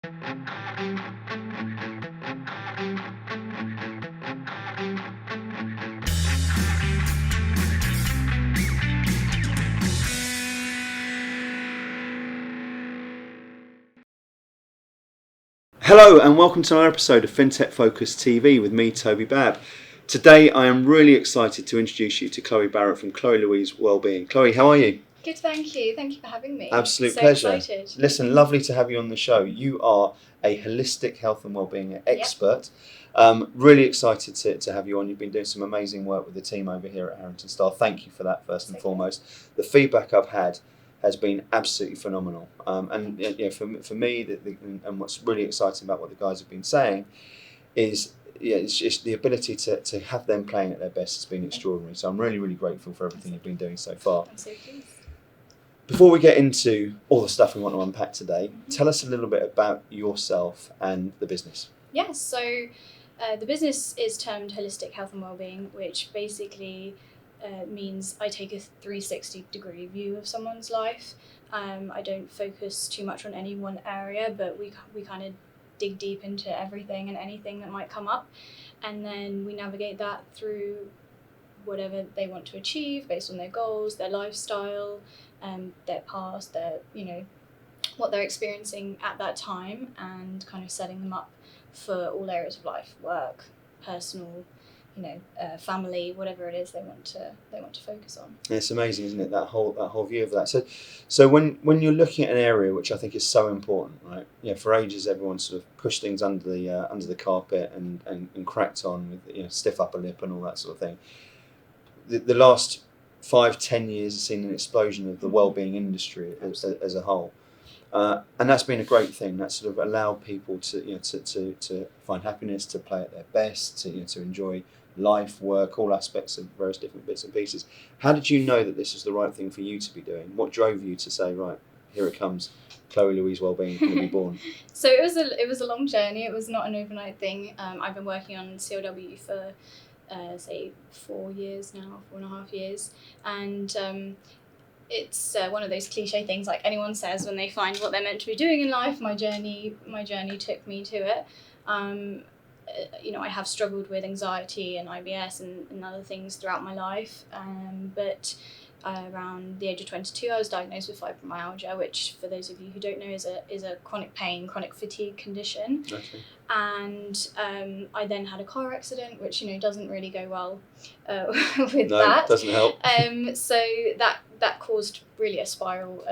Hello and welcome to another episode of FinTech Focus TV with me, Toby Babb. Today I am really excited to introduce you to Chloe Barrett from Louise Wellbeing. Chloe, how are you? Good, thank you. Thank you for having me. Absolute so pleasure. Excited. Listen, lovely to have you on the show. You are a holistic health and wellbeing expert. Really excited to have you on. You've been doing some amazing work with the team over here at Harrington Star. Thank you for that first and foremost. The feedback I've had has been absolutely phenomenal. And for me, and what's really exciting about what the guys have been saying is it's just the ability to have them playing at their best has been extraordinary. So I'm really, really grateful for everything you've been doing so far. I'm so pleased. Before we get into all the stuff we want to unpack today, tell us a little bit about yourself and the business. Yes, so the business is termed Holistic Health and Wellbeing, which basically means I take a 360-degree view of someone's life. I don't focus too much on any one area, but we kind of dig deep into everything and anything that might come up, and then we navigate that through whatever they want to achieve based on their goals, their lifestyle, their past, their what they're experiencing at that time, and kind of setting them up for all areas of life: work, personal, family, whatever it is they want to focus on. It's amazing, isn't it? That whole view of that. So when you're looking at an area which I think is so important, right? For ages everyone sort of pushed things under the carpet and cracked on with stiff upper lip and all that sort of thing. The last 5-10 years has seen an explosion of the wellbeing industry as a whole. And that's been a great thing. That sort of allowed people to find happiness, to play at their best, to enjoy life, work, all aspects of various different bits and pieces. How did you know that this was the right thing for you to be doing? What drove you to say, right, here it comes, Chloe Louise Wellbeing going to be born? So it was a long journey. It was not an overnight thing. I've been working on CLW for say 4 years now, 4.5 years, and it's one of those cliche things like anyone says when they find what they're meant to be doing in life. My journey took me to it. I have struggled with anxiety and IBS and other things throughout my life, but around the age of 22 I was diagnosed with fibromyalgia, which for those of you who don't know is a chronic fatigue condition. Okay. And I then had a car accident, which doesn't really go well with no, that. It doesn't help. So that caused really a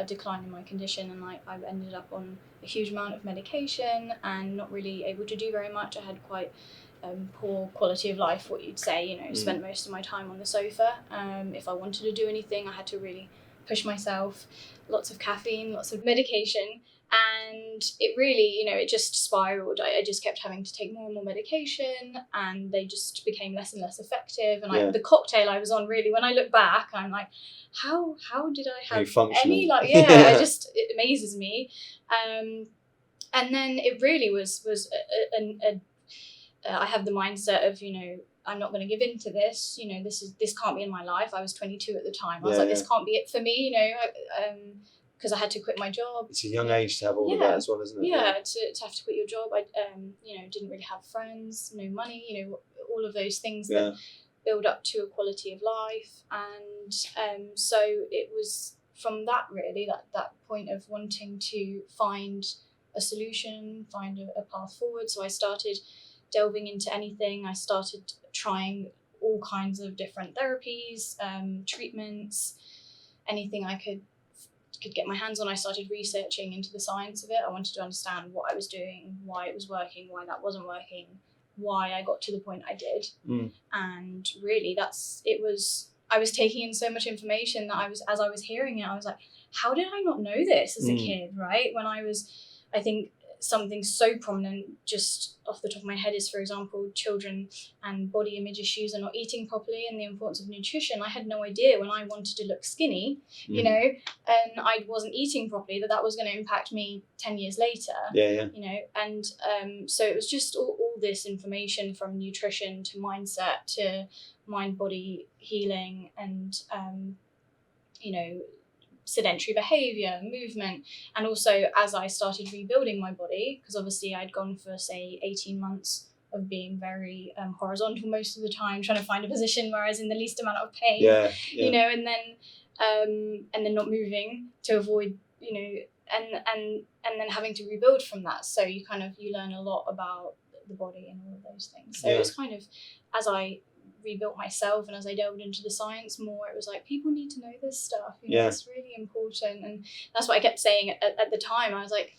decline in my condition, and I ended up on a huge amount of medication and not really able to do very much. I had quite poor quality of life, what you'd say, spent most of my time on the sofa. If I wanted to do anything, I had to really push myself, lots of caffeine, lots of medication. And it really, it just spiraled. I just kept having to take more and more medication, and they just became less and less effective. And the cocktail I was on, really, when I look back, I'm like, how did I have any, it amazes me. And then it really was I have the mindset of, I'm not going to give in to this. This can't be in my life. I was 22 at the time. I was this can't be it for me, because I had to quit my job. It's a young age to have all of that as well, isn't it? Yeah, to have to quit your job. I didn't really have friends, no money, all of those things that build up to a quality of life. And so it was from that, really, that point of wanting to find a solution, find a path forward. So I started delving into anything. I started trying all kinds of different therapies, treatments, anything I could get my hands on. I started researching into the science of it. I wanted to understand what I was doing, why it was working, why that wasn't working, why I got to the point I did. And really I was taking in so much information that as I was hearing it, I was like, how did I not know this as a kid, right? When I think something so prominent just off the top of my head is, for example, children and body image issues and not eating properly, and the importance of nutrition. I had no idea when I wanted to look skinny, and I wasn't eating properly, that was going to impact me 10 years later. And so it was just all this information, from nutrition to mindset to mind-body healing and sedentary behaviour, movement, and also as I started rebuilding my body, because obviously I'd gone for say 18 months of being very horizontal most of the time, trying to find a position where I was in the least amount of pain, you know, and then not moving to avoid, you know, and then having to rebuild from that. So you learn a lot about the body and all of those things. So it was kind of, as I rebuilt myself and as I delved into the science more, it was like, people need to know this stuff, you know, it's really important. And that's what I kept saying at the time. I was like,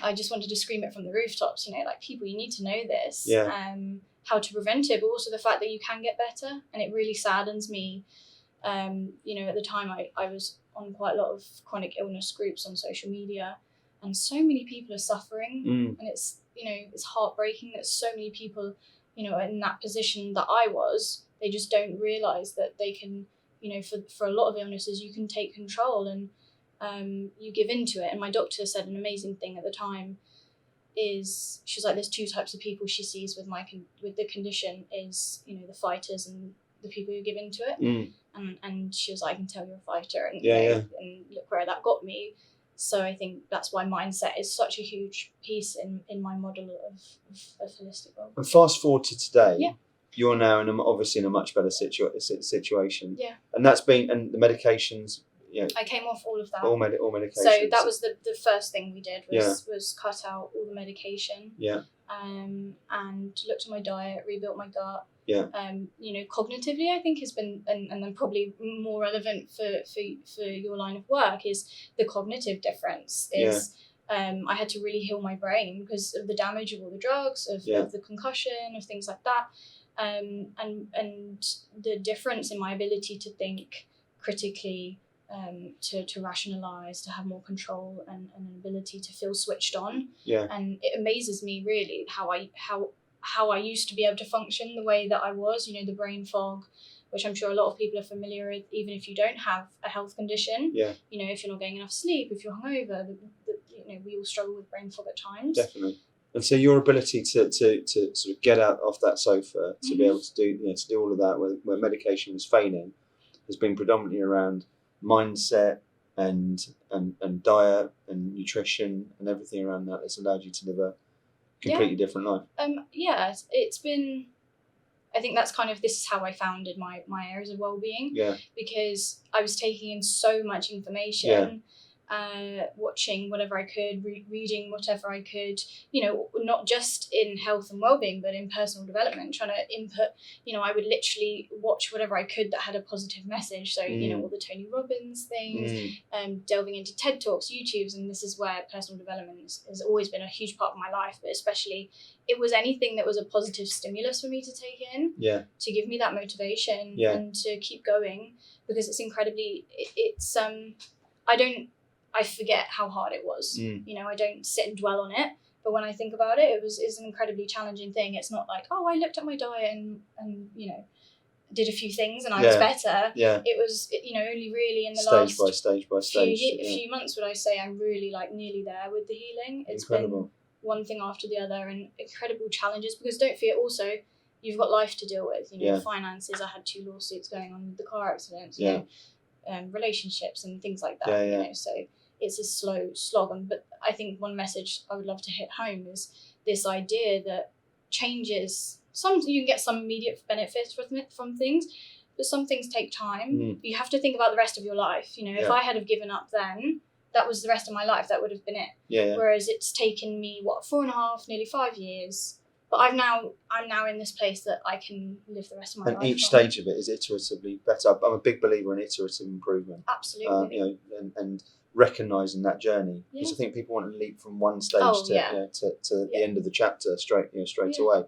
I just wanted to scream it from the rooftops, you know, like, people, you need to know this, how to prevent it, but also the fact that you can get better. And it really saddens me. You know, at the time I was on quite a lot of chronic illness groups on social media, and so many people are suffering, and it's, you know, it's heartbreaking that so many people, you know, in that position that I was, they just don't realise that they can, you know, for a lot of illnesses, you can take control, and you give into it. And my doctor said an amazing thing at the time is, she's like, there's two types of people she sees with with the condition, is, you know, the fighters and the people who give into it. And she was like, I can tell you're a fighter, and and look where that got me. So I think that's why mindset is such a huge piece in my model of holistic wellbeing. And fast forward to today, you're now obviously in a much better situation. Yeah. And that's been, and the medications, you know, I came off all of that. All medications. So that was the first thing we did was cut out all the medication. Yeah. And looked at my diet, rebuilt my gut. Yeah. You know, cognitively, I think has been, and then probably more relevant for your line of work, is the cognitive difference. Is I had to really heal my brain because of the damage of all the drugs, of the concussion, of things like that, and the difference in my ability to think critically, to rationalise, to have more control, and an ability to feel switched on. Yeah. And it amazes me really how I used to be able to function the way that I was, you know, the brain fog, which I'm sure a lot of people are familiar with, even if you don't have a health condition. Yeah. You know, if you're not getting enough sleep, if you're hungover, you know, we all struggle with brain fog at times. Definitely. And so your ability to sort of get out off that sofa, to be able to do, you know, to do all of that where medication was failing, has been predominantly around mindset and diet and nutrition and everything around that that's allowed you to live a completely different life. It's been, I think that's this is how I founded my areas of wellbeing. Yeah. Because I was taking in so much information, watching whatever I could, reading whatever I could, you know, not just in health and wellbeing, but in personal development, trying to input, you know, I would literally watch whatever I could that had a positive message. So, you know, all the Tony Robbins things, delving into TED Talks, YouTubes, and this is where personal development has always been a huge part of my life, but especially it was anything that was a positive stimulus for me to take in, to give me that motivation and to keep going, because it's incredibly, I forget how hard it was. You know, I don't sit and dwell on it, but when I think about it, it's an incredibly challenging thing. It's not like, oh, I looked at my diet and you know, did a few things and I was better. Yeah. It was, you know, only really in the last stage by stage. Few months would I say I'm really nearly there with the healing. It's incredible. Been one thing after the other, and incredible challenges, because don't forget also, you've got life to deal with, you know, finances. I had 2 lawsuits going on with the car accidents, you know, relationships and things like that, you know, so it's a slow slog. But I think one message I would love to hit home is this idea that changes, you can get some immediate benefits from things, but some things take time. You have to think about the rest of your life. You know, if I had have given up then, that was the rest of my life, that would have been it. Whereas it's taken me 4.5, nearly 5 years, but I'm now in this place that I can live the rest of my life. And each stage of it is iteratively better. I'm a big believer in iterative improvement. Absolutely. You know, and recognising that journey, because I think people want to leap from one stage to the end of the chapter straight away,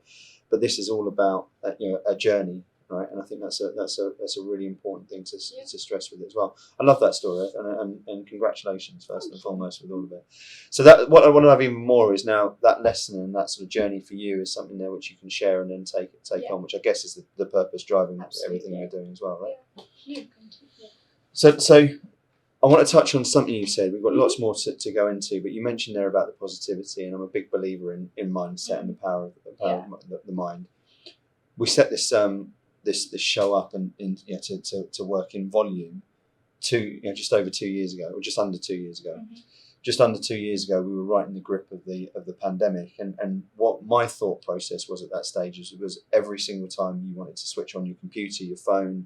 but this is all about you know, a journey, right? And I think that's a really important thing to stress with it as well. I love that story, and congratulations first and foremost with all of it. So that what I want to have even more is now that lesson and that sort of journey for you is something there which you can share and then take on, which I guess is the purpose driving everything you're doing as well, right? So I want to touch on something you said. We've got lots more to go into, but you mentioned there about the positivity, and I'm a big believer in mindset and the power of the mind. We set this this show up and to work in volume just over 2 years ago, or just under 2 years ago. Mm-hmm. Just under 2 years ago, we were right in the grip of the pandemic, and what my thought process was at that stage was every single time you wanted to switch on your computer, your phone,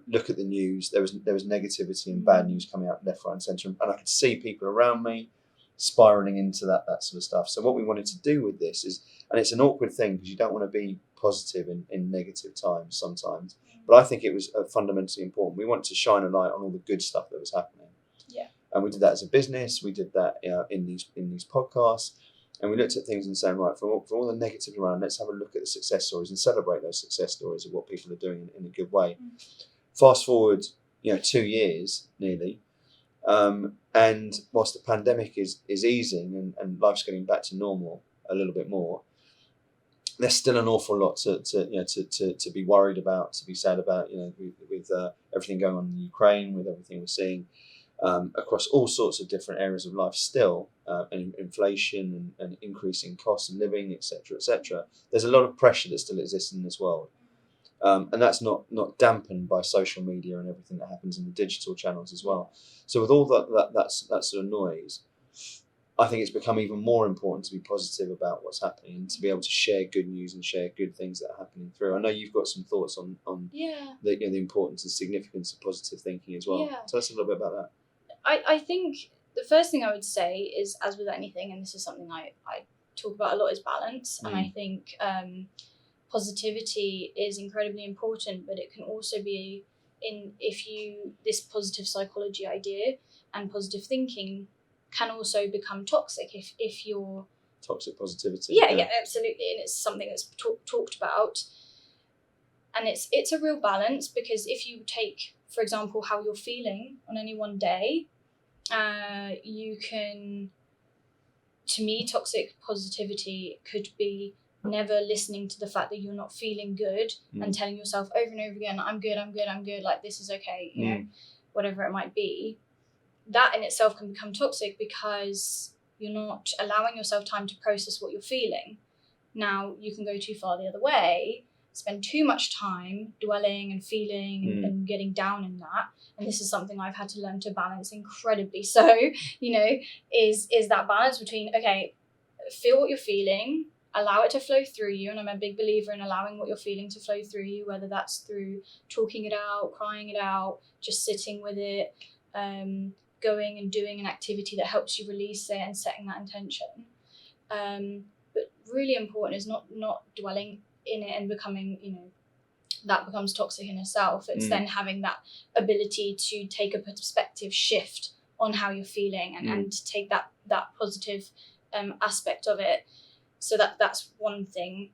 look at the news, there was negativity and bad news coming out left, right, and centre, and I could see people around me spiraling into that sort of stuff. So what we wanted to do with this is, and it's an awkward thing because you don't want to be positive in negative times sometimes, but I think it was fundamentally important. We wanted to shine a light on all the good stuff that was happening. Yeah. And we did that as a business. We did that in these podcasts, and we looked at things and saying, right, for all the negative around, let's have a look at the success stories and celebrate those success stories of what people are doing in a good way. Fast forward, 2 years nearly, and whilst the pandemic is easing and life's getting back to normal a little bit more, there's still an awful lot to be worried about, to be sad about. With everything going on in Ukraine, with everything we're seeing across all sorts of different areas of life, still, and inflation and increasing costs of living, etc., etc. There's a lot of pressure that still exists in this world. And that's not dampened by social media and everything that happens in the digital channels as well. So with all that sort of noise, I think it's become even more important to be positive about what's happening and to be able to share good news and share good things that are happening through. I know you've got some thoughts on the importance and significance of positive thinking as well. Tell us a little bit about that. I think the first thing I would say is, as with anything, and this is something I talk about a lot, is balance. And I think positivity is incredibly important, but it can also be this positive psychology idea and positive thinking can also become toxic if you're toxic positivity. Yeah, absolutely, and it's something that's talked about, and it's a real balance, because if you take, for example, how you're feeling on any one day, you can, to me, toxic positivity could be never listening to the fact that you're not feeling good and telling yourself over and over again, I'm good, like this is okay, you know, whatever it might be. That in itself can become toxic because you're not allowing yourself time to process what you're feeling. Now, you can go too far the other way, spend too much time dwelling and feeling and getting down in that. And this is something I've had to learn to balance incredibly. So, is that balance between, okay, feel what you're feeling, allow it to flow through you. And I'm a big believer in allowing what you're feeling to flow through you, whether that's through talking it out, crying it out, just sitting with it, going and doing an activity that helps you release it and setting that intention. But really important is not dwelling in it and becoming, that becomes toxic in itself. It's then having that ability to take a perspective shift on how you're feeling and to take that positive aspect of it. So that's one thing.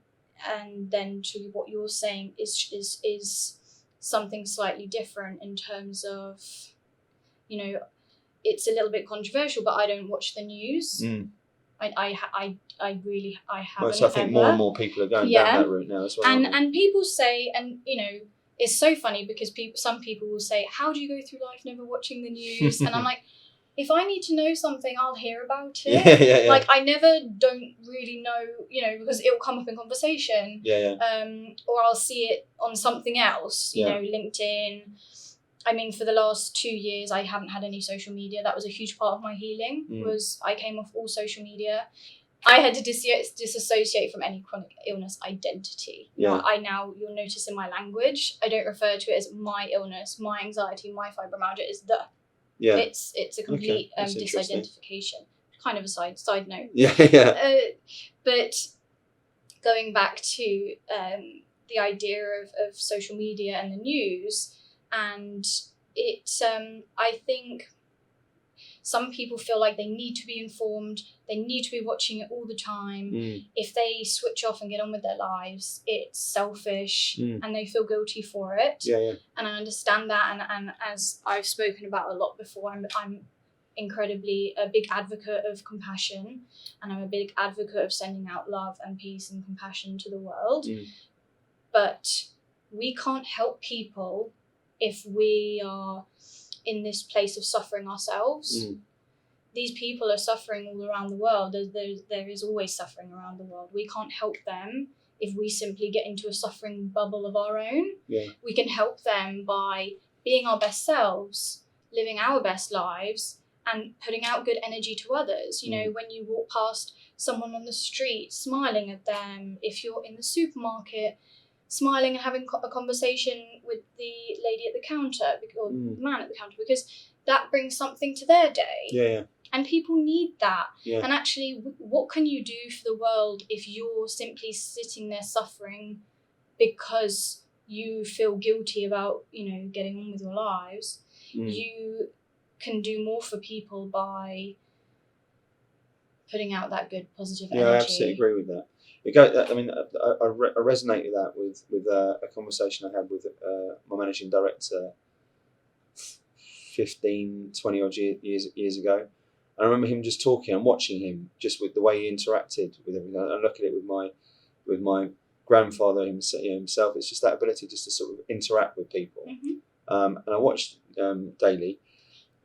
And then to what you're saying is something slightly different in terms of, it's a little bit controversial, but I don't watch the news. I haven't. So I think more and more people are going down that route now as well. And people say, and it's so funny because some people will say, how do you go through life never watching the news? And I'm like, if I need to know something, I'll hear about it. Yeah. Like, I don't really know, because it'll come up in conversation. Or I'll see it on something else, LinkedIn. I mean, for the last 2 years, I haven't had any social media. That was a huge part of my healing, was I came off all social media. I had to disassociate from any chronic illness identity. You'll notice in my language, I don't refer to it as my illness, my anxiety, my fibromyalgia. Is the. It's a complete disidentification. Kind of a side note. But going back to the idea of social media and the news, and I think some people feel like they need to be informed, they need to be watching it all the time. If they switch off and get on with their lives, it's selfish and they feel guilty for it. And I understand that, and as I've spoken about a lot before, I'm incredibly a big advocate of compassion, and I'm a big advocate of sending out love and peace and compassion to the world. But we can't help people if we are in this place of suffering ourselves. These people are suffering all around the world. There is always suffering around the world. We can't help them if we simply get into a suffering bubble of our own. We can help them by being our best selves, living our best lives, and putting out good energy to others. You know, when you walk past someone on the street, smiling at them. If you're in the supermarket, smiling and having a conversation with the lady at the counter or the man at the counter, because that brings something to their day. Yeah. And people need that. Yeah. And actually, what can you do for the world if you're simply sitting there suffering because you feel guilty about, you know, getting on with your lives? You can do more for people by putting out that good positive energy. Yeah, I absolutely agree with that. I resonate with that with a conversation I had with my managing director 15, 20 odd years ago. I remember him just talking and watching him, just with the way he interacted with everything. I look at it with my grandfather himself. It's just that ability just to sort of interact with people. And I watched daily,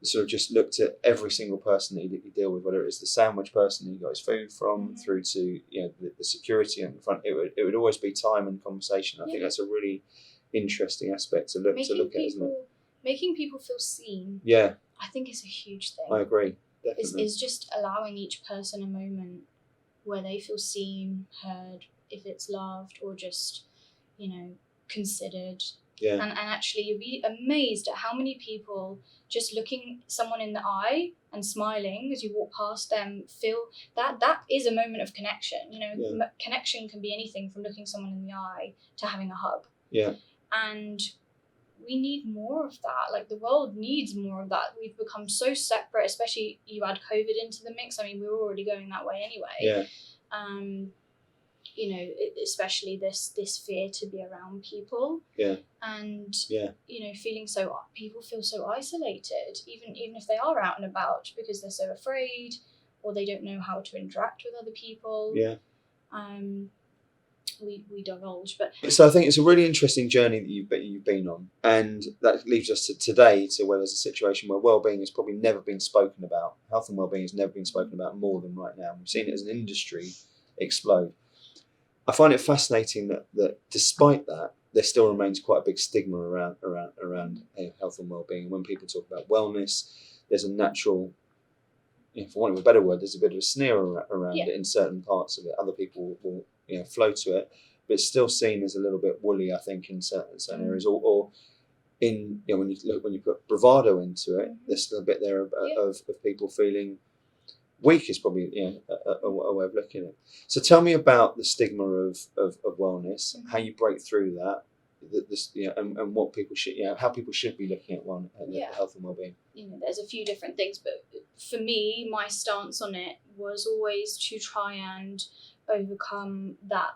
sort of just looked at every single person that he deal with, whether it's the sandwich person he got his food from, through to the security in front. It would always be time and conversation. I think that's a really interesting aspect to look at, isn't it? Making people feel seen. Yeah, I think it's a huge thing. I agree. Definitely. Is just allowing each person a moment where they feel seen, heard, if it's loved or just, considered. Yeah. And actually, you'd be amazed at how many people just looking someone in the eye and smiling as you walk past them feel that is a moment of connection. Connection can be anything from looking someone in the eye to having a hug. Yeah. And we need more of that. Like, the world needs more of that. We've become so separate, especially you add COVID into the mix. I mean, we were already going that way anyway. Yeah. Especially this fear to be around people. Yeah. And people feel so isolated, even if they are out and about, because they're so afraid or they don't know how to interact with other people. Yeah. We divulge, but so I think it's a really interesting journey that you've been on, and that leaves us to today, to where there's a situation where wellbeing has probably never been spoken about. Health and wellbeing has never been spoken about more than right now. We've seen it as an industry explode. I find it fascinating that despite that, there still remains quite a big stigma around health and wellbeing. When people talk about wellness, there's a natural, for want of a better word, there's a bit of a sneer around it in certain parts of it. Other people will flow to it, but it's still seen as a little bit woolly, I think, in certain areas, or in when you put bravado into it, there's still a bit there of people feeling weak, is probably a way of looking at it. So tell me about the stigma of wellness, how you break through that, and what people should, how people should be looking at health and wellbeing. There's a few different things, but for me, my stance on it was always to try and overcome that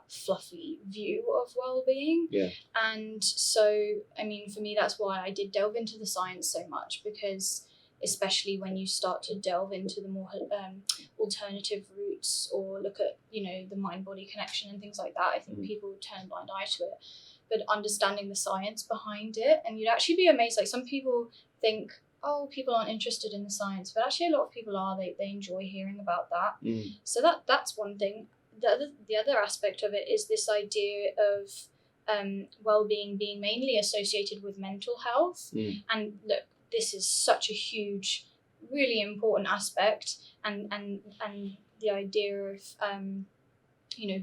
fluffy view of well-being. Yeah. And so, I mean, for me, that's why I did delve into the science so much, because especially when you start to delve into the more alternative routes, or look at the mind-body connection and things like that, I think people would turn a blind eye to it. But understanding the science behind it, and you'd actually be amazed. Like, some people think, oh, people aren't interested in the science, but actually a lot of people are. They enjoy hearing about that. So that's one thing. The other aspect of it is this idea of well-being being mainly associated with mental health. And look, this is such a huge, really important aspect, and the idea of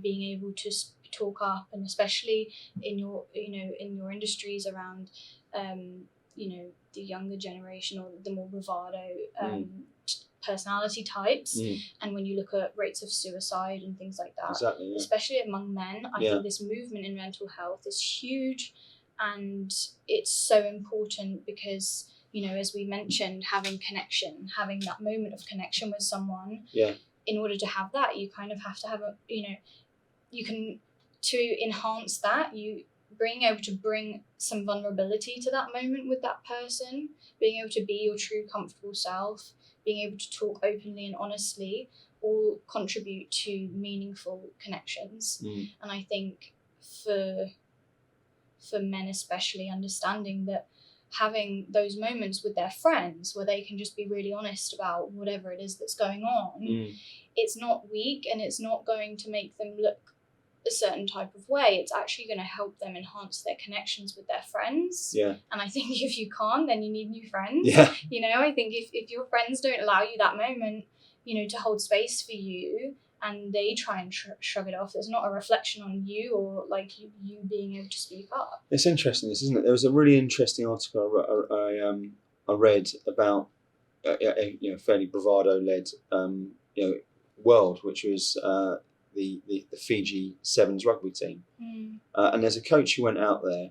being able to talk up, and especially in your industries around the younger generation, or the more bravado personality types. And when you look at rates of suicide and things like that, exactly, especially among men, I think this movement in mental health is huge, and it's so important because, as we mentioned, having connection, having that moment of connection with someone. In order to have that, you kind of have to have to enhance that, being able to bring some vulnerability to that moment with that person, being able to be your true comfortable self, being able to talk openly and honestly, all contribute to meaningful connections. And I think for men especially, understanding that having those moments with their friends where they can just be really honest about whatever it is that's going on, it's not weak, and it's not going to make them look a certain type of way, it's actually going to help them enhance their connections with their friends. Yeah. And I think if you can't, then you need new friends. Yeah. You know, I think if your friends don't allow you that moment, you know, to hold space for you, and they try and shrug it off, it's not a reflection on you or like you being able to speak up. It's interesting, this, isn't it? There was a really interesting article I read about a fairly bravado-led world, which was the Fiji Sevens rugby team, and there's a coach who went out there,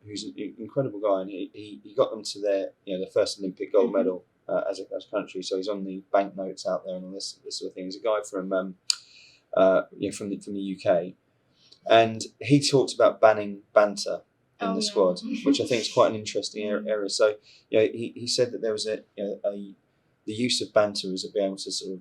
who's an incredible guy, and he got them to their first Olympic gold medal as a country. So he's on the banknotes out there and all this sort of thing. He's a guy from from the UK, and he talked about banning banter in the squad, which I think is quite an interesting area. So he said that there was the use of banter was to be able to sort of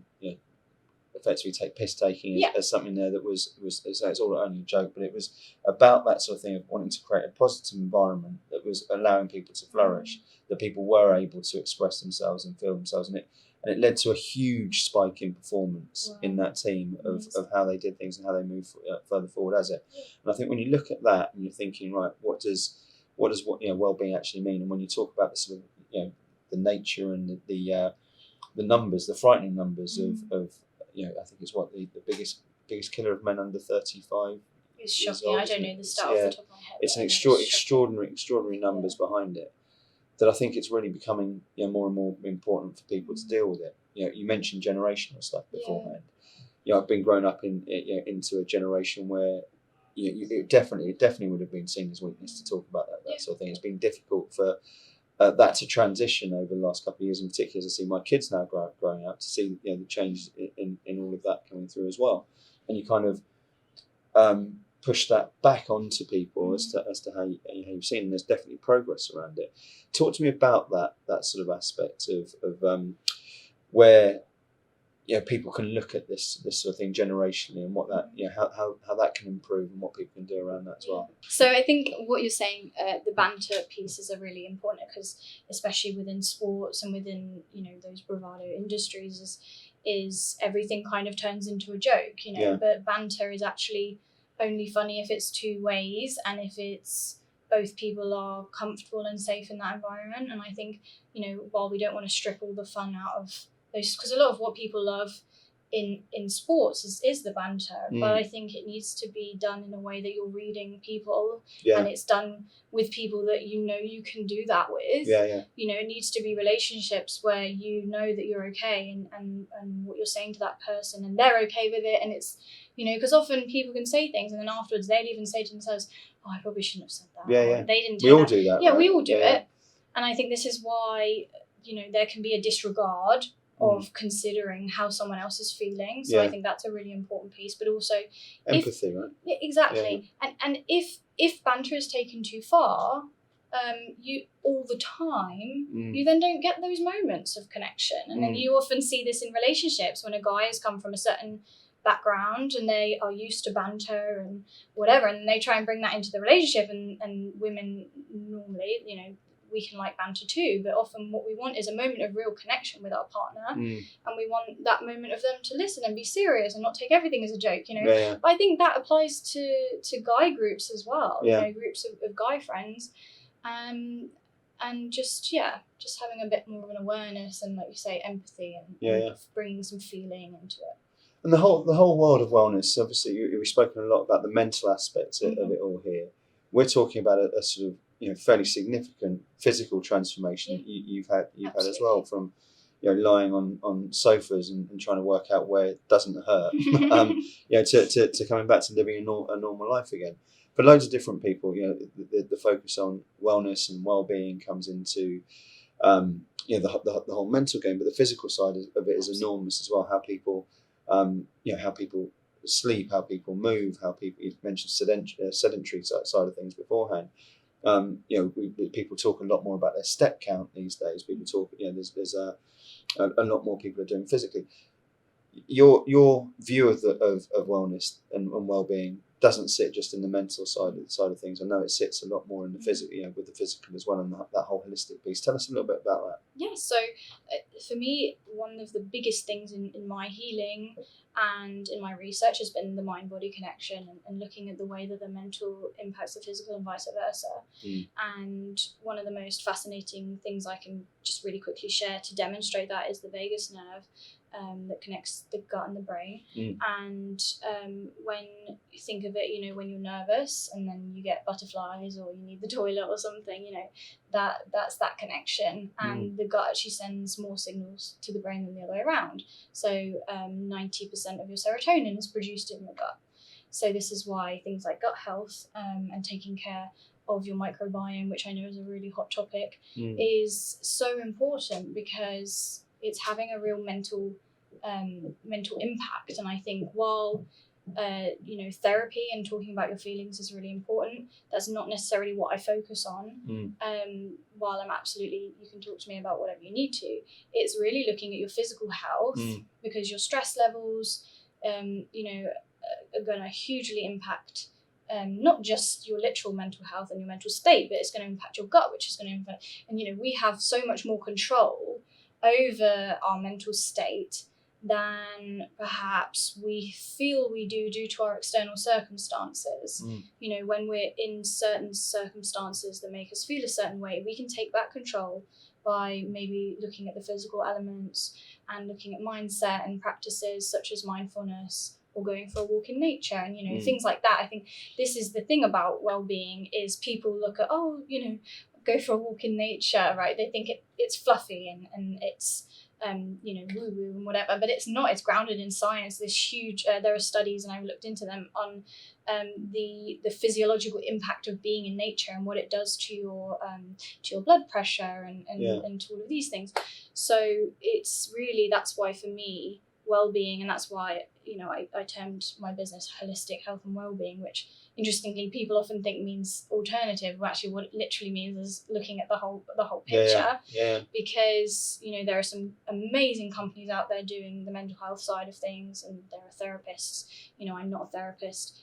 effectively take piss taking as something there that was it's all only a joke, but it was about that sort of thing of wanting to create a positive environment that was allowing people to flourish, that people were able to express themselves and feel themselves, and it led to a huge spike in performance in that team of how they did things and how they moved further forward as it. And I think when you look at that and you're thinking, right, what does well-being actually mean? And when you talk about the sort of the nature and the numbers, the frightening numbers of I think it's what the biggest killer of men under 35. It's shocking. I don't know the stat off the top of my head. It's an extraordinary numbers behind it, that I think it's really becoming more and more important for people to deal with it. You mentioned generational stuff beforehand. I've been grown up into a generation where it definitely would have been seen as weakness to talk about that sort of thing. It's been difficult for that to transition over the last couple of years, in particular as I see my kids now growing up, to see the changes in all of that coming through as well, and you kind of push that back onto people as to how you've seen. And there's definitely progress around it. Talk to me about that sort of aspect of where people can look at this sort of thing generationally, and what that how that can improve and what people can do around that as well. So I think what you're saying, the banter pieces are really important, because especially within sports and within those bravado industries is everything kind of turns into a joke, but banter is actually only funny if it's two ways and if it's both people are comfortable and safe in that environment. And I think while we don't want to strip all the fun out of those, because a lot of what people love in sports is the banter, but I think it needs to be done in a way that you're reading people, and it's done with people that you can do that with. It needs to be relationships where that you're okay and what you're saying to that person and they're okay with it, and it's because often people can say things and then afterwards they'll even say to themselves, oh, I probably shouldn't have said that. They didn't. We all do that. Yeah, right? We all do it, and I think this is why there can be a disregard of considering how someone else is feeling. So I think that's a really important piece, but also empathy, right? Yeah, exactly. Yeah. And if banter is taken too far, you all the time, you then don't get those moments of connection. And then you often see this in relationships when a guy has come from a certain background and they are used to banter and whatever, and they try and bring that into the relationship, and women normally, we can like banter too, but often what we want is a moment of real connection with our partner, and we want that moment of them to listen and be serious and not take everything as a joke, But I think that applies to guy groups as well, groups of guy friends, and just having a bit more of an awareness and, like you say, empathy and bringing some feeling into it. And the whole world of wellness, obviously, we've spoken a lot about the mental aspects of it all here. We're talking about a sort of fairly significant physical transformation you've had as well, from lying on sofas and trying to work out where it doesn't hurt, to coming back to living a normal life again. For loads of different people, the focus on wellness and well-being comes into the whole mental game, but the physical side of it is enormous as well. How people how people sleep, how people move, how people, you mentioned sedentary side of things beforehand. People talk a lot more about their step count these days. People talk, there's a lot more people are doing physically. your view of wellness and well-being doesn't sit just in the mental side of things. I know it sits a lot more in the physical, with the physical as well, and that whole holistic piece. Tell us a little bit about that. Yeah, so for me, one of the biggest things in my healing and in my research has been the mind-body connection, and looking at the way that the mental impacts the physical and vice versa. And one of the most fascinating things I can just really quickly share to demonstrate that is the vagus nerve. That connects the gut and the brain. And when you think of it, when you're nervous and then you get butterflies or you need the toilet or something, that's that connection. And the gut actually sends more signals to the brain than the other way around. So 90% of your serotonin is produced in your gut. So this is why things like gut health and taking care of your microbiome, which I know is a really hot topic, is so important, because it's having a real mental impact. And I think while therapy and talking about your feelings is really important, that's not necessarily what I focus on. While I'm absolutely, you can talk to me about whatever you need to, it's really looking at your physical health, because your stress levels are going to hugely impact not just your literal mental health and your mental state, but it's going to impact your gut, which is going to impact, and we have so much more control over our mental state than perhaps we feel we do due to our external circumstances. When we're in certain circumstances that make us feel a certain way, we can take back control by maybe looking at the physical elements and looking at mindset and practices such as mindfulness or going for a walk in nature and things like that. I think this is the thing about well-being, is people look at, go for a walk in nature, right? They think it's fluffy and it's woo-woo and whatever, but it's not. It's grounded in science. This huge there are studies, and I've looked into them, on the physiological impact of being in nature and what it does to your blood pressure and to all of these things. So it's really, that's why for me, well-being, and that's why I termed my business Holistic Health and Wellbeing, which interestingly people often think means alternative, but actually what it literally means is looking at the whole picture. Because there are some amazing companies out there doing the mental health side of things, and there are therapists. I'm not a therapist.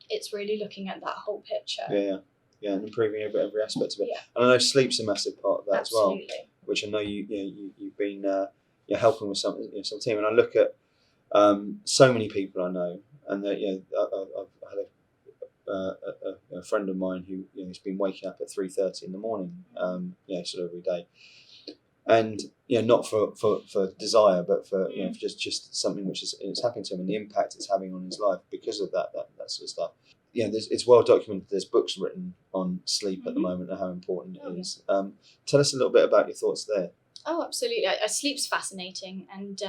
It's really looking at that whole picture. And improving every aspect of it. And I know sleep's a massive part of that. Absolutely. As well, which I know you've been helping with some team, and I look at so many people I know, and that I've had a friend of mine who has been waking up at 3:30 in the morning, sort of every day, and not for desire, but for for just something which is happening to him, and the impact it's having on his life because of that sort of stuff. It's well documented. There's books written on sleep at the moment and how important it is. Tell us a little bit about your thoughts there. Oh, absolutely. Sleep's fascinating, and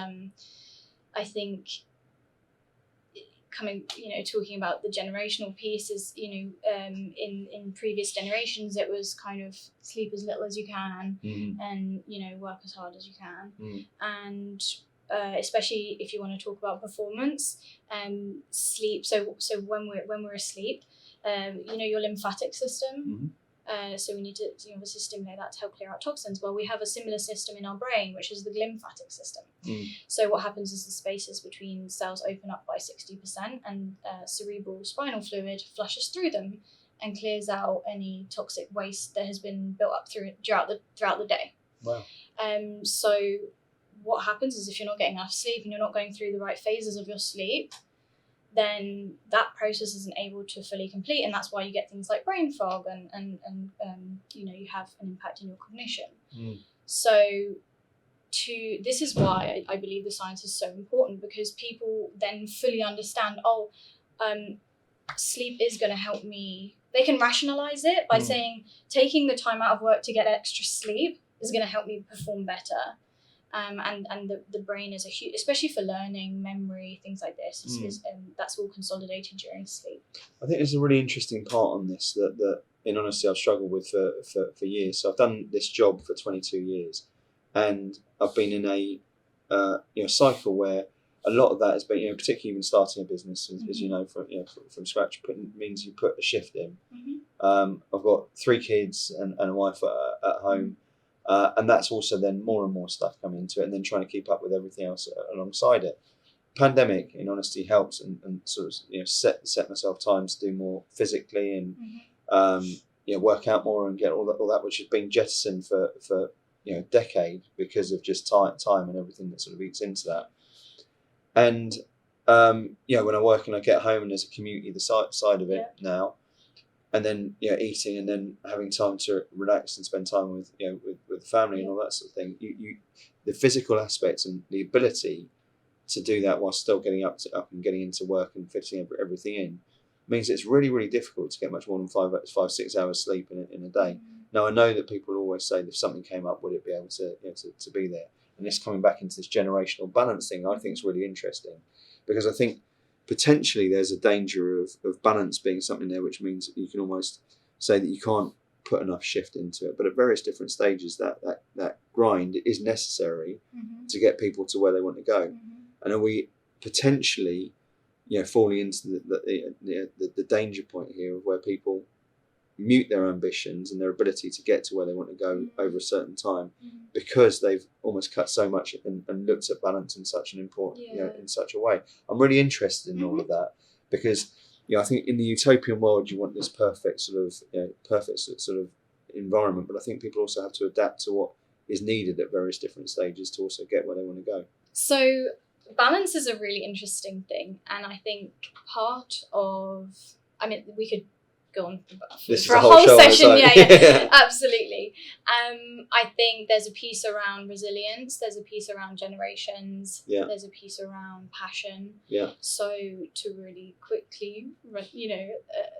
I think talking about the generational piece is, in previous generations it was kind of sleep as little as you can, and work as hard as you can, and especially if you want to talk about performance, sleep. So when we're asleep, your lymphatic system. So we need to obviously stimulate that to help clear out toxins. Well, we have a similar system in our brain, which is the glymphatic system. So what happens is the spaces between cells open up by 60%, and cerebral spinal fluid flushes through them and clears out any toxic waste that has been built up throughout the day. Wow. So what happens is, if you're not getting enough sleep and you're not going through the right phases of your sleep, then that process isn't able to fully complete, and that's why you get things like brain fog and you have an impact in your cognition. So this is why I believe the science is so important, because people then fully understand, sleep is going to help me. They can rationalize it by saying taking the time out of work to get extra sleep is going to help me perform better. And the brain is a huge, especially for learning, memory, things like this, that's all consolidated during sleep. I think there's a really interesting part on this that in honesty I've struggled with for years. So I've done this job for 22 years, and I've been in a cycle where a lot of that has been, particularly even starting a business, from scratch, means you put a shift in. I've got 3 kids and a wife at home. And that's also then more and more stuff coming into it, and then trying to keep up with everything else alongside it. Pandemic, in honesty, helps and sort of set myself time to do more physically and work out more and get all that which has been jettisoned for a decade because of just time and everything that sort of eats into that. And when I work and I get home and there's a community the side of it now, and then eating and then having time to relax and spend time with with family and all that sort of thing. You the physical aspects and the ability to do that while still getting up and getting into work and fitting everything in means it's really, really difficult to get much more than 5-6 hours sleep in a day. Now I know that people always say that if something came up, would it be able to be there? And this coming back into this generational balance thing, I think is really interesting, because I think potentially there's a danger of balance being something there, which means that you can almost say that you can't put enough shift into it. But at various different stages, that grind is necessary to get people to where they want to go. And are we potentially, falling into the danger point here of where people mute their ambitions and their ability to get to where they want to go over a certain time because they've almost cut so much and looked at balance in such an important, in such a way. I'm really interested in all of that, because I think in the utopian world you want this perfect sort of environment, but I think people also have to adapt to what is needed at various different stages to also get where they want to go. So balance is a really interesting thing, and I think we could go on for a whole session. Yeah, absolutely. I think there's a piece around resilience, there's a piece around generations, there's a piece around passion. So to really quickly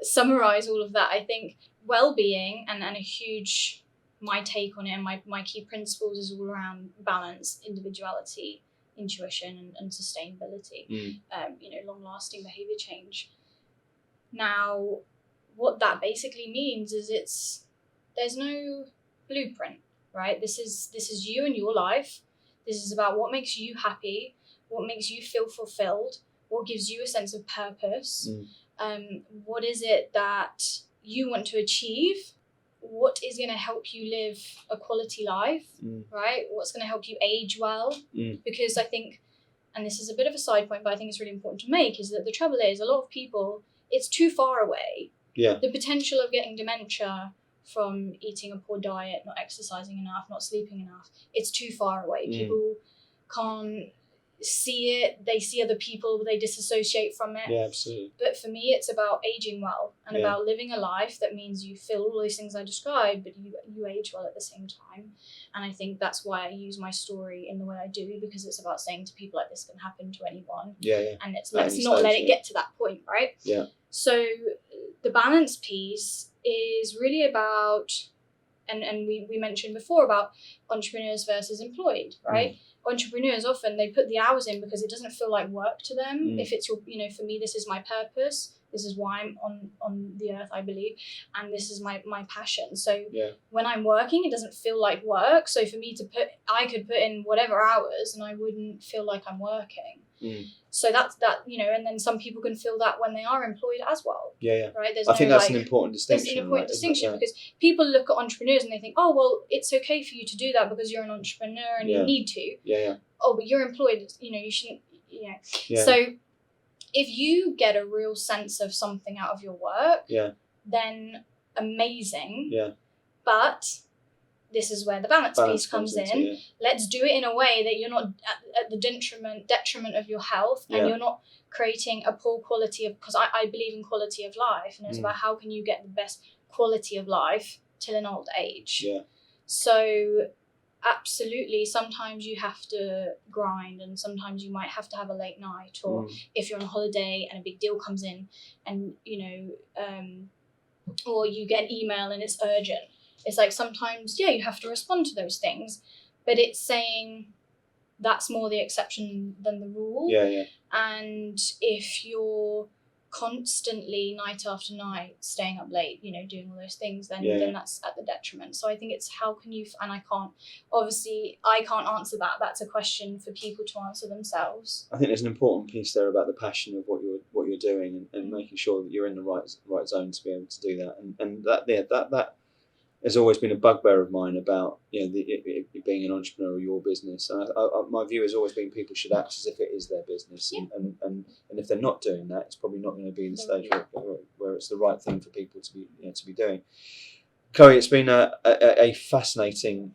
summarize all of that, I think well-being and a huge, my take on it and my key principles is all around balance, individuality, intuition and sustainability, long-lasting behavior change. Now, what that basically means is there's no blueprint, right? This is you and your life. This is about what makes you happy, what makes you feel fulfilled, what gives you a sense of purpose. What is it that you want to achieve? What is going to help you live a quality life, right? What's going to help you age well? Because I think, and this is a bit of a side point, but I think it's really important to make, is that the trouble is a lot of people, it's too far away. The potential of getting dementia from eating a poor diet, not exercising enough, not sleeping enough, it's too far away. People can't see it, they see other people, they disassociate from it. Absolutely. But for me, it's about aging well and about living a life that means you feel all those things I described, but you age well at the same time. And I think that's why I use my story in the way I do, because it's about saying to people, like, this can happen to anyone. And let's not let it get to that point, right? So the balance piece is really about, and we mentioned before about entrepreneurs versus employed, right? Entrepreneurs often, they put the hours in because it doesn't feel like work to them. If it's your, for me, this is my purpose. This is why I'm on the earth, I believe. And this is my passion. So when I'm working, it doesn't feel like work. So for me I could put in whatever hours and I wouldn't feel like I'm working. So that's that, and then some people can feel that when they are employed as well. Right? I think that's an important distinction. It's an important distinction because people look at entrepreneurs and they think, oh, well, it's okay for you to do that because you're an entrepreneur and you need to. Oh, but you're employed, you shouldn't, So if you get a real sense of something out of your work, then amazing. But this is where the balance piece comes in. Let's do it in a way that you're not at the detriment of your health, and you're not creating a poor quality of, because I believe in quality of life, and it's about how can you get the best quality of life till an old age. So absolutely, sometimes you have to grind, and sometimes you might have to have a late night, or if you're on holiday and a big deal comes in and or you get an email and it's urgent. It's like sometimes, you have to respond to those things, but it's saying that's more the exception than the rule. And if you're constantly night after night staying up late, doing all those things, then that's at the detriment. So I think it's how can you, and I can't answer that. That's a question for people to answer themselves. I think there's an important piece there about the passion of what you're doing and making sure that you're in the right zone to be able to do that, and that has always been a bugbear of mine about it being an entrepreneur or your business. And my view has always been people should act as if it is their business, and if they're not doing that, it's probably not going to be in the stage where it's the right thing for people to be doing. Chloe, it's been a fascinating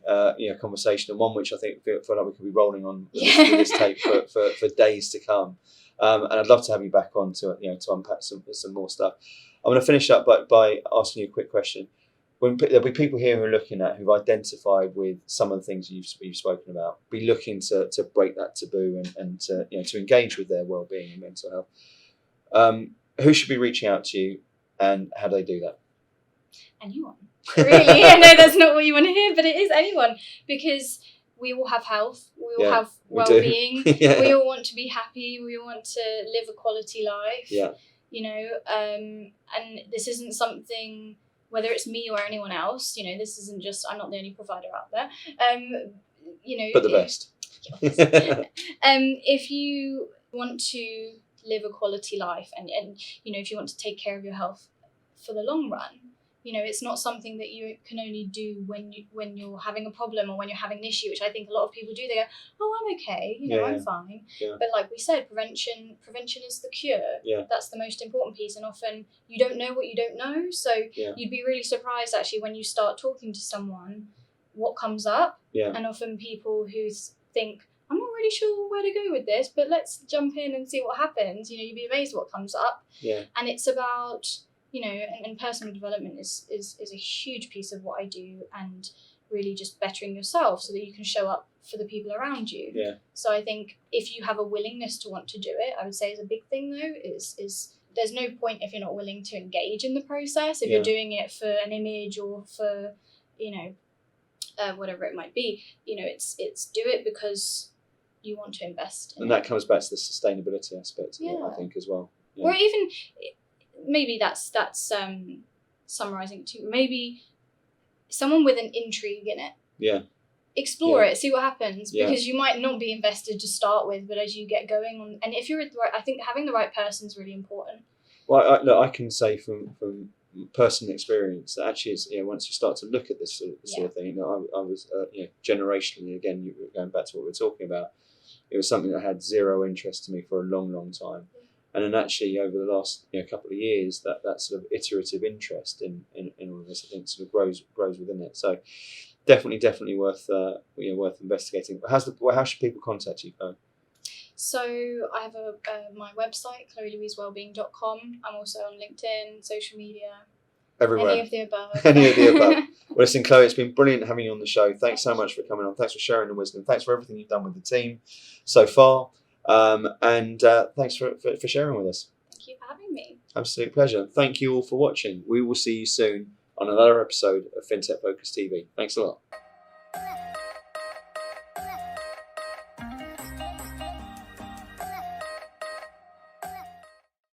conversation, and one which I think feel like we could be rolling on with this tape for days to come. And I'd love to have you back on to unpack some more stuff. I'm going to finish up by asking you a quick question. There'll be people here who are looking at, who've identified with some of the things you've spoken about, be looking to break that taboo and to engage with their well-being and mental health. Who should be reaching out to you, and how do they do that? Anyone. Really? I know that's not what you want to hear, but it is anyone, because we all have health, we all have well-being, we all want to be happy, we all want to live a quality life. Yeah. And this isn't something, whether it's me or anyone else, this isn't just, I'm not the only provider out there. But the best. If you want to live a quality life and if you want to take care of your health for the long run, it's not something that you can only do when you're having a problem or when you're having an issue, which I think a lot of people do. They go, oh, I'm okay, I'm fine. Yeah. But like we said, prevention is the cure. Yeah. That's the most important piece. And often you don't know what you don't know. So you'd be really surprised actually when you start talking to someone, what comes up. Yeah. And often people who think, I'm not really sure where to go with this, but let's jump in and see what happens. You'd be amazed what comes up. Yeah. And it's about, and personal development is a huge piece of what I do, and really just bettering yourself so that you can show up for the people around you. Yeah. So I think if you have a willingness to want to do it, I would say is a big thing though, is there's no point if you're not willing to engage in the process. If you're doing it for an image or for, whatever it might be, it's do it because you want to invest in and that comes back to the sustainability aspect of it, I think, as well. Yeah. Or even maybe that's summarizing too. Maybe someone with an intrigue in it. Yeah. Explore it, see what happens, because you might not be invested to start with, but as you get going on, and if you're with the right, I think having the right person is really important. Well, I can say from personal experience that actually is, once you start to look at this sort of thing, I was generationally, again, you were going back to what we were talking about, it was something that had zero interest to me for a long time. And then actually over the last couple of years, that sort of iterative interest in all of this, I think, sort of grows within it. So definitely worth investigating. How should people contact you, Chloe? So I have my website, chloelouisewellbeing.com. I'm also on LinkedIn, social media. Everywhere. Any of the above. Well, listen, Chloe, it's been brilliant having you on the show. Thanks so much for coming on. Thanks for sharing the wisdom. Thanks for everything you've done with the team so far. And thanks for sharing with us. Thank you for having me. Absolute pleasure. Thank you all for watching. We will see you soon on another episode of FinTech Focus TV. Thanks a lot.